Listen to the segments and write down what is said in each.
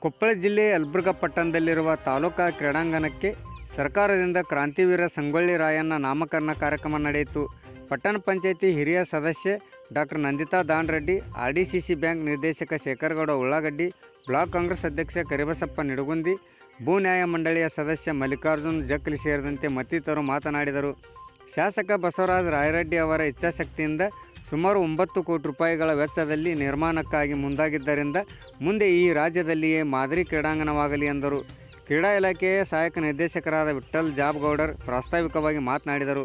ಕೊಪ್ಪಳ ಜಿಲ್ಲೆ ಯಲಬುರ್ಗಾ ಪಟ್ಟಣದಲ್ಲಿರುವ ತಾಲೂಕಾ ಕ್ರೀಡಾಂಗಣಕ್ಕೆ ಸರ್ಕಾರದಿಂದ ಕ್ರಾಂತಿವೀರ ಸಂಗೊಳ್ಳಿ ರಾಯಣ್ಣ ನಾಮಕರಣ ಕಾರ್ಯಕ್ರಮ ನಡೆಯಿತು. ಪಟ್ಟಣ ಪಂಚಾಯಿತಿ ಹಿರಿಯ ಸದಸ್ಯೆ doctor Nandita Danareddy, RDCC bank ನಿರ್ದೇಶಕ ಶೇಖರಗೌಡ ಉಳ್ಳಾಗಡ್ಡಿ, ಬ್ಲಾಕ್ ಕಾಂಗ್ರೆಸ್ ಅಧ್ಯಕ್ಷ ಕರಿಬಸಪ್ಪ ನಿಡಗುಂದಿ, ಭೂ ನ್ಯಾಯ ಮಂಡಳಿಯ ಸದಸ್ಯ ಮಲ್ಲಿಕಾರ್ಜುನ್ ಜಕ್ಲಿ ಸೇರಿದಂತೆ ಮತ್ತಿತರರು ಮಾತನಾಡಿದರು. ಶಾಸಕ ಬಸವರಾಜ ರಾಯರೆಡ್ಡಿ ಅವರ ಇಚ್ಛಾಶಕ್ತಿಯಿಂದ ಸುಮಾರು 9 ಕೋಟಿ ರೂಪಾಯಿಗಳ ವೆಚ್ಚದಲ್ಲಿ ನಿರ್ಮಾಣಕ್ಕಾಗಿ ಮುಂದಾಗಿದ್ದರಿಂದ ಮುಂದೆ ಈ ರಾಜ್ಯದಲ್ಲಿಯೇ ಮಾದರಿ ಕ್ರೀಡಾಂಗಣವಾಗಲಿ ಎಂದರು. ಕ್ರೀಡಾ ಇಲಾಖೆಯ ಸಹಾಯಕ ನಿರ್ದೇಶಕರಾದ ವಿಠ್ಠಲ್ ಜಾಬಗೌಡರ್ ಪ್ರಾಸ್ತಾವಿಕವಾಗಿ ಮಾತನಾಡಿದರು.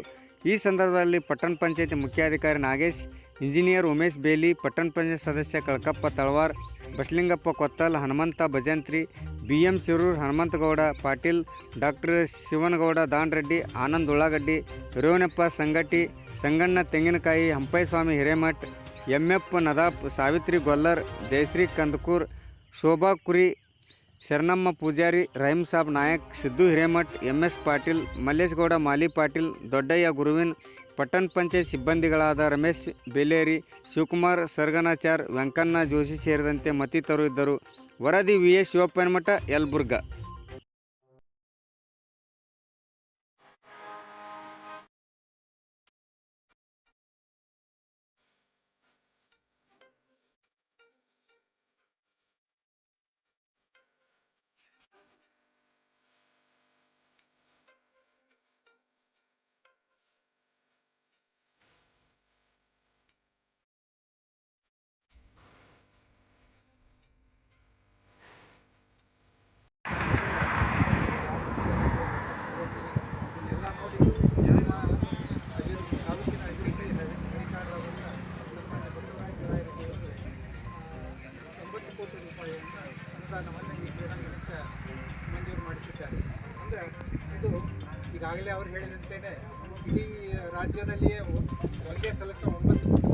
ಈ ಸಂದರ್ಭದಲ್ಲಿ ಪಟ್ಟಣ ಪಂಚಾಯಿತಿ ಮುಖ್ಯಾಧಿಕಾರಿ ನಾಗೇಶ್, ಇಂಜಿನಿಯರ್ ಉಮೇಶ್ ಬೇಲಿ, ಪಟ್ಟಣ ಪಂಚಾಯತ್ ಸದಸ್ಯ ಕಳಕಪ್ಪ ತಳವಾರ್, ಬಸಲಿಂಗಪ್ಪ ಕೊತ್ತಲ್, ಹನುಮಂತ ಭಜಂತ್ರಿ, BM ಶಿರೂರ್, ಹನುಮಂತಗೌಡ ಪಾಟೀಲ್, ಡಾಕ್ಟರ್ ಶಿವನಗೌಡ ದಾನರೆಡ್ಡಿ, ಆನಂದ್ ಉಳ್ಳಾಗಡ್ಡಿ, ರೇವಣಪ್ಪ ಸಂಗಟಿ, ಸಂಗಣ್ಣ ತೆಂಗಿನಕಾಯಿ, ಹಂಪೈಸ್ವಾಮಿ ಹಿರೇಮಠ್, MF ನದಾಪ್, ಸಾವಿತ್ರಿ ಗೊಲ್ಲರ್, ಜಯಶ್ರೀ ಕಂದಕೂರ್, ಶೋಭಾ ಕುರಿ, ಶರಣಮ್ಮ ಪೂಜಾರಿ, ರಹೀಂ ಸಾಬ್ ನಾಯಕ್, ಸಿದ್ದು ಹಿರೇಮಠ್, MS ಪಾಟೀಲ್, ಮಲ್ಲೇಶಗೌಡ ಮಾಲಿ ಪಾಟೀಲ್, ದೊಡ್ಡಯ್ಯ ಗುರುವಿನ್, ಪಟ್ಟಣ ಪಂಚಾಯತ್ ಸಿಬ್ಬಂದಿಗಳಾದ ರಮೇಶ್ ಬೇಲೇರಿ, ಶಿವಕುಮಾರ್ ಸರ್ಗನಾಚಾರ್, ವೆಂಕಣ್ಣ ಜೋಶಿ ಸೇರಿದಂತೆ ಮತ್ತಿತರರು ಇದ್ದರು. ವರದಿ VS ಶಿವಪ್ಪನಮಠ, ಯಲಬುರ್ಗಾ. ಅನುದಾನವನ್ನು ಈ ಕ್ರೀಡಾಂಗಣಕ್ಕೆ ಮಂಜೂರು ಮಾಡಿಸಿದ್ದಾರೆ. ಅಂದರೆ ಇದು ಈಗಾಗಲೇ ಅವರು ಹೇಳಿದಂತೆಯೇ ಇಡೀ ರಾಜ್ಯದಲ್ಲಿಯೇ ಒಂದೇ ಸಲಕ್ಕೆ 9 ಕೋಟಿ